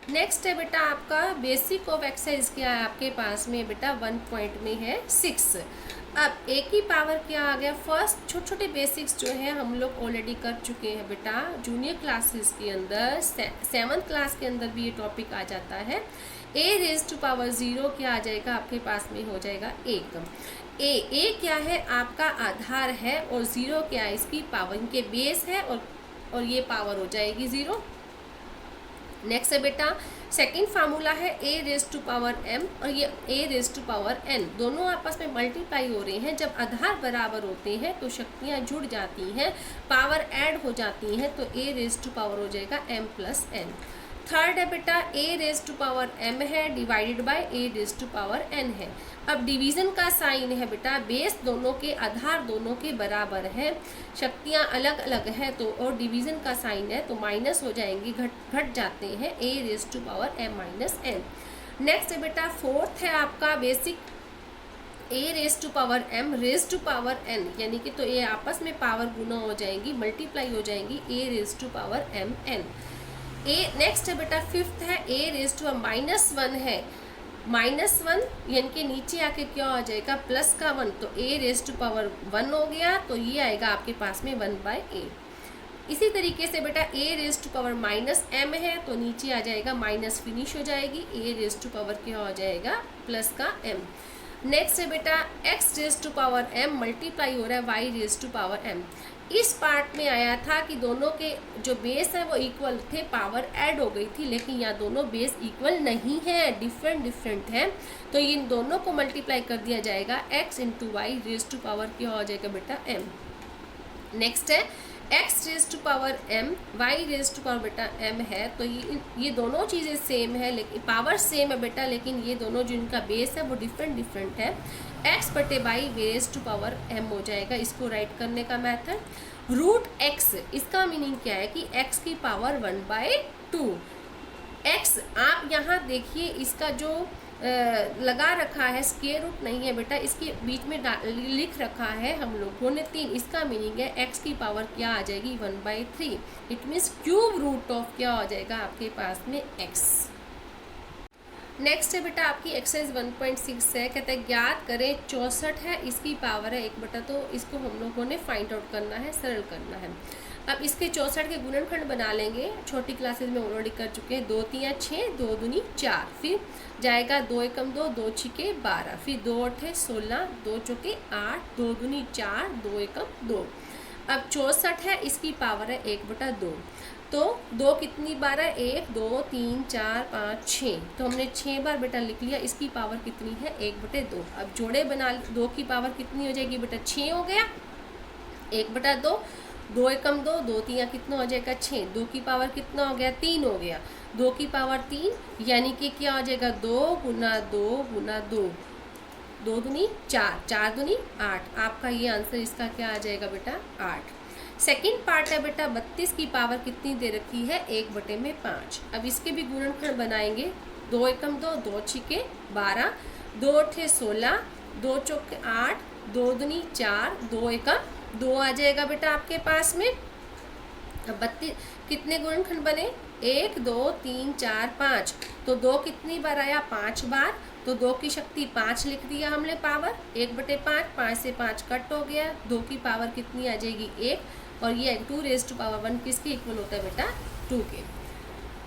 Next है बेटा आपका बेसिक ऑफ एक्सरसाइज क्या है आपके पास में बेटा 1 पॉइंट में है 6। अब ए की पावर क्या आ गया, फर्स्ट छोटे छोटे बेसिक्स जो है हम लोग ऑलरेडी कर चुके हैं बेटा जूनियर क्लासेस के अंदर, 7th क्लास के अंदर भी ये टॉपिक आ जाता है। ए रेज टू पावर 0 क्या आ जाएगा आपके पास में, हो जाएगा 1। ए क्या है आपका आधार है और 0 क्या है इसकी पावर, इनके बेस है और ये पावर हो जाएगी 0। नेक्स्ट है बेटा सेकंड फार्मूला है ए रेज टू पावर m और ये ए रेज टू पावर n, दोनों आपस में मल्टीप्लाई हो रहे हैं। जब आधार बराबर होते हैं तो शक्तियाँ जुड़ जाती हैं, पावर ऐड हो जाती हैं, तो ए रेज टू पावर हो जाएगा m प्लस n। थर्ड है बेटा A raise to power m है divided by A raise to power n है। अब डिवीज़न का साइन है बेटा, बेस दोनों के आधार दोनों के बराबर है, शक्तियाँ अलग अलग है तो और डिवीज़न का साइन है तो माइनस हो जाएंगी, घट जाते हैं, a raise to power m minus n। Next है बेटा फोर्थ है आपका basic a raise to power m raise to power n, यानी कि तो ये आपस में पावर गुना हो जाएंगी, मल्टीप्लाई हो जाएंगी, a raise to power m n। Next है बेटा फिफ्थ है ए रेज टू -1 है, -1 यानी कि नीचे आके क्या हो जाएगा प्लस का 1, तो ए रेज टू पावर 1 हो गया, तो ये आएगा आपके पास में 1/a। इसी तरीके से बेटा A raise to power -m है तो नीचे आ जाएगा माइनस फिनिश हो जाएगी, ए रेज टू पावर क्या हो जाएगा प्लस का m। नेक्स्ट है बेटा x raise to power m multiply हो रहा है y raise to power m। इस पार्ट में आया था कि दोनों के जो बेस है वो इक्वल थे, पावर ऐड हो गई थी, लेकिन यहाँ दोनों बेस इक्वल नहीं है, डिफरेंट है, तो इन दोनों को मल्टीप्लाई कर दिया जाएगा x into Y raise to power क्या हो जाएगा बेटा m। नेक्स्ट है x raise to power m y raise to power बेटा m है, तो ये दोनों चीज़ें सेम है, लेकिन पावर सेम है बेटा, लेकिन ये दोनों जो इनका बेस है वो डिफरेंट है। x बटे by raise to power m हो जाएगा, इसको राइट करने का मेथड। रूट x, इसका मीनिंग क्या है कि x की पावर 1/2। x आप यहाँ देखिए इसका जो लगा रखा है स्क्वायर रूट नहीं है बेटा, इसके बीच में लिख रखा है हम लोगों ने 3, इसका मीनिंग है x की पावर क्या आ जाएगी 1/3। It means cube root of क्या हो जाएगा आपके पास में x। नेक्स्ट है बेटा आपकी एक्सरसाइज 1.6 है, कहता है ज्ञात करें 64 है, इसकी पावर है 1/, तो इसको हम लोगों ने फाइंड आउट करना है, सरल करना है। अब इसके 64 के गुणनखंड बना लेंगे, छोटी क्लासेस में ऑलरेडी कर चुके हैं, 2 3 6, 2 दूनी 4, फिर जाएगा 2 एकम 2, 2 छिके 12, फिर 2 8 16, 2 चौके 8, 2 दूनी 4, 2 एकम 2। अब 64 है, इसकी पावर है 1/2, तो 2 कितनी बार है 1 2 3 4 5 6, तो हमने 6 बार बेटा लिख लिया, इसकी पावर कितनी है 1/2। अब जोड़े बना, 2 की पावर कितनी हो जाएगी बेटा 6 हो गया, 1/2, 2 एकम 2, 2 3 कितना हो जाएगा 6, 2 की पावर कितना हो गया 3 हो गया, 2 की पावर 3, यानी कि क्या हो जाएगा 2 गुना 2 गुना 2, 2 दूनी 4, 4 दूनी 8, आपका ये आंसर इसका क्या आ जाएगा बेटा 8। सेकेंड पार्ट है बेटा 32 की पावर कितनी दे रखी है 1/5। अब इसके भी गुणनखंड बनाएंगे, 2 एकम 2, 2 छिके 12, 2 8 16, 2 चौके 8, 2 दूनी 4, 2 एकम 2 आ जाएगा बेटा आपके पास में। अब 32 कितने गुणनखंड बने 1 2 3 4 5, तो 2 कितनी बार आया 5 बार, तो 2 की शक्ति 5 लिख दिया हमने पावर 1/5, 5 से 5 कट हो गया, 2 की पावर कितनी आ जाएगी 1, और ये 2 रेज टू पावर 1 किसके इक्वल होता है बेटा 2 के।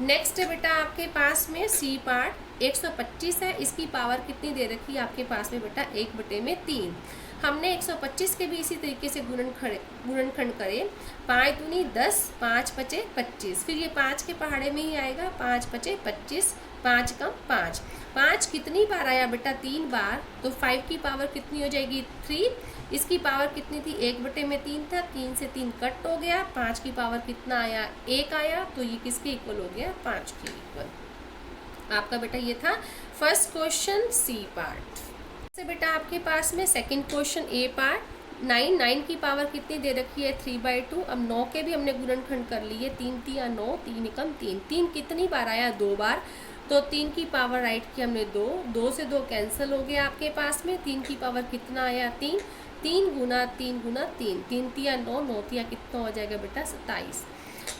नेक्स्ट है बेटा आपके पास में सी पार्ट 125 है, इसकी पावर कितनी दे रखी है आपके पास में बेटा 1/3। हमने 125 के भी इसी तरीके से गुणनखंड करे, 5 दूनी 10, 5 पचे 25, फिर ये 5 के पहाड़े में ही आएगा, 5 पचे 25, 5 कम 5, 5 कितनी बार आया बेटा 3 बार, तो 5 की पावर कितनी हो जाएगी 3, इसकी पावर कितनी थी 1/3 था, 3 से 3 कट हो गया, 5 की पावर कितना आया 1 आया, तो ये किसके इक्वल हो गया 5 के इक्वल। आपका बेटा ये था फर्स्ट क्वेश्चन सी पार्ट से। बेटा आपके पास में सेकंड क्वेश्चन ए पार्ट 9 की पावर कितनी दे रखी है 3/2। अब 9 के भी हमने गुणनखंड कर लिए, 3 3 9, 3 एकम 3, 3 कितनी बार आया 2 बार, तो 3 की पावर राइट की हमने 2, 2 से 2 कैंसिल हो गया आपके पास में, 3 की पावर कितना आया 3, 3 गुना 3 गुना 3, 3 3 9, 9 3 कितना हो जाएगा बेटा 27।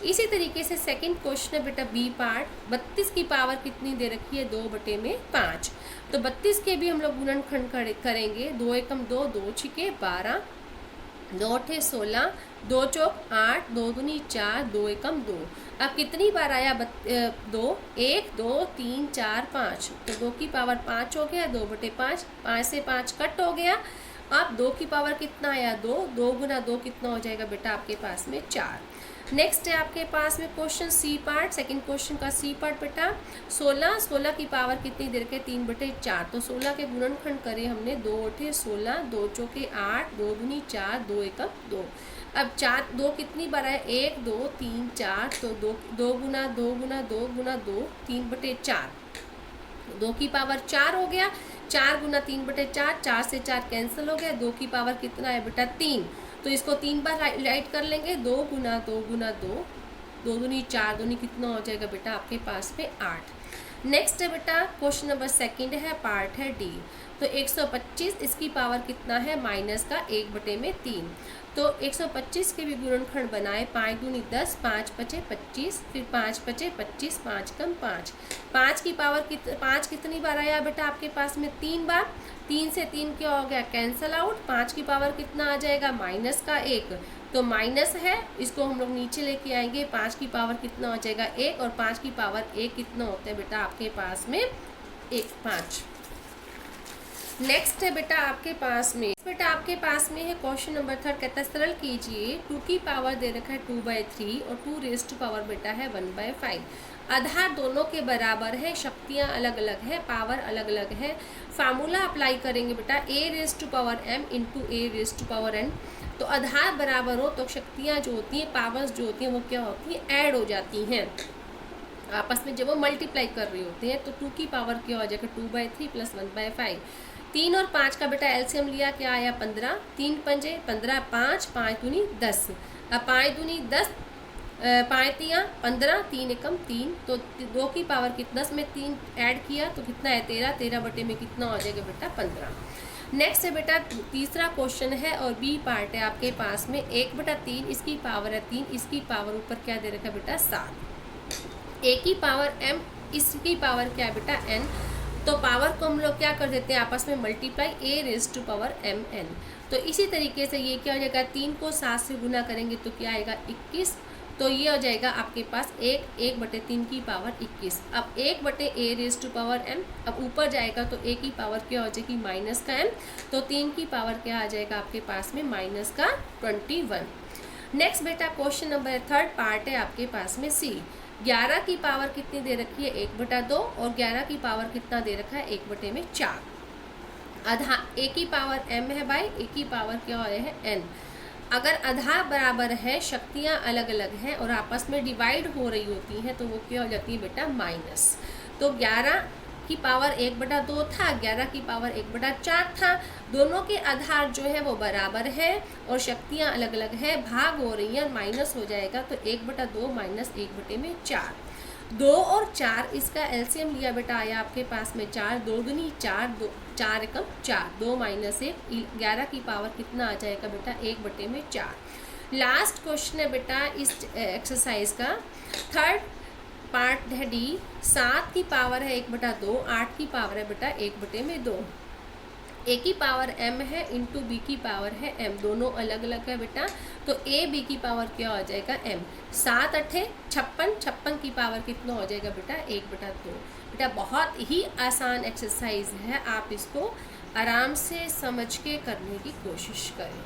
इसी तरीके से सेकंड क्वेश्चन है बेटा बी पार्ट, 32 की पावर कितनी दे रखी है 2/5। तो 32 के भी हम लोग गुणनखंड करेंगे, 2 एकम 2, 2 छिके 12, 2 अठे 16, 2 चौक 8, 2 दूनी 4, 2 एकम 2। अब कितनी बार आया 2, 1 2 3 4 5, तो 2 की पावर 5 हो गया, 2/5, 5 से 5 कट हो गया। अब 2 की पावर कितना आया 2, 2 गुना 2 कितना हो जाएगा बेटा आपके पास में 4। नेक्स्ट है आपके पास में question C part, second question का सी पार्ट बेटा 16 की पावर कितनी दे रखे 3/4। तो 16 के गुणनखंड करे हमने, 2 अठे 16, 2 चौके 8, 2 दूनी 4, 2 एकम 2। अब 2 कितनी बार है 1 2 3 4, तो 2 गुना 2 गुना 2 गुना 2 3/4, 2 की पावर 4 हो गया, 4 गुना 3/4, 4 से 4 कैंसिल हो गया, 2 की पावर कितना है बेटा 3। तो इसको 3 बार राइट कर लेंगे, 2 गुना 2 गुना 2, 2 दूनी 4, दूनी कितना हो जाएगा बेटा आपके पास में 8। नेक्स्ट है बेटा क्वेश्चन नंबर सेकंड है, पार्ट है डी। तो 125 इसकी पावर कितना है माइनस का 1/3। तो 125 के भी गुणनखंड बनाए, 5 दूनी 10, 5 पचे 25, फिर 5 पचे 25, 5 कम 5। 5 की पावर 5 कितनी बार आया बेटा आपके पास में 3 बार, 3 से 3 क्या हो गया कैंसल आउट। 5 की पावर कितना आ जाएगा माइनस का 1, तो माइनस है इसको हम लोग नीचे लेके आएंगे, 5 की पावर कितना हो जाएगा 1, और 5 की पावर 1 कितना होता है बेटा आपके पास में 1 5। नेक्स्ट है बेटा आपके पास में है क्वेश्चन नंबर 3, कहता है सरल कीजिए 2 की पावर दे रखा है 2/3 और 2 रेज़ टू पावर बेटा है 1/5। आधार दोनों के बराबर है, शक्तियाँ अलग अलग है, पावर अलग अलग है। फार्मूला अप्लाई करेंगे बेटा a⁻m इंटू a⁻n। तो आधार बराबर हो तो शक्तियाँ जो होती हैं, पावर्स जो होती हैं वो क्या होती हैं ऐड हो जाती हैं आपस में, जब वो मल्टीप्लाई कर रही होते हैं। तो 2 की पावर क्या हो जाएगा 2/3 प्लस 1/5। 3 और 5 का बेटा एलसीएम लिया, क्या आया 15, 3 पंजे 15, 5 5 दूनी 10। अब 5 दूनी 10, 5 तियाँ 15, 3 एकम 3, तो 2 की पावर कितना 10 में 3 ऐड किया तो कितना है 13, 13 बटे में कितना हो जाएगा बेटा 15। नेक्स्ट है बेटा तीसरा क्वेश्चन है और बी पार्ट है आपके पास में, 1/3 इसकी पावर है 3, इसकी पावर ऊपर क्या दे रखा है बेटा 7। ए की पावर m, इसकी पावर क्या है बेटा n। तो पावर को हम लोग क्या कर देते हैं आपस में मल्टीप्लाई, a⁻m(n). तो इसी तरीके से ये क्या हो जाएगा 3 को 7 से गुना करेंगे तो क्या आएगा 21। तो ये हो जाएगा आपके पास 1/3 की पावर 21। अब 1/a⁻m, अब ऊपर जाएगा तो a की पावर क्या हो जाएगी माइनस का m, तो 3 की पावर क्या आ जाएगा आपके पास में माइनस का 21। नेक्स्ट बेटा क्वेश्चन नंबर 3 पार्ट है आपके पास में सी। 11 की पावर कितनी दे रखी है 1/2 और 11 की पावर कितना दे रखा है 1/4। आधा ए की पावर m है बाई ए की पावर क्या है n। अगर आधार बराबर है, शक्तियाँ अलग अलग हैं और आपस में डिवाइड हो रही होती हैं तो वो क्या हो जाती है बेटा माइनस। तो 11 की पावर 1/2 था, 11 की पावर 1/4 था। दोनों के आधार जो है वो बराबर है और शक्तियाँ अलग अलग है, भाग हो रही हैं, माइनस हो जाएगा तो 1/2 माइनस 1/4। 2 और 4 इसका एलसीएम लिया बेटा आया आपके पास में 4, 2 दूनी 4, 4 एकम 4, 2 माइनस 1, 11 की पावर कितना आ जाएगा बेटा 1/4। लास्ट क्वेश्चन है बेटा इस एक्सरसाइज का, थर्ड पार्ट है डी। 7 की पावर है 1/2, 8 की पावर है बेटा 1/2। ए की पावर m है इंटू बी की पावर है m, दोनों अलग अलग है बेटा। तो a b की पावर क्या हो जाएगा m। 7 8 56, 56 की पावर कितना हो जाएगा बेटा 1/2। बेटा बहुत ही आसान एक्सरसाइज है, आप इसको आराम से समझ के करने की कोशिश करें।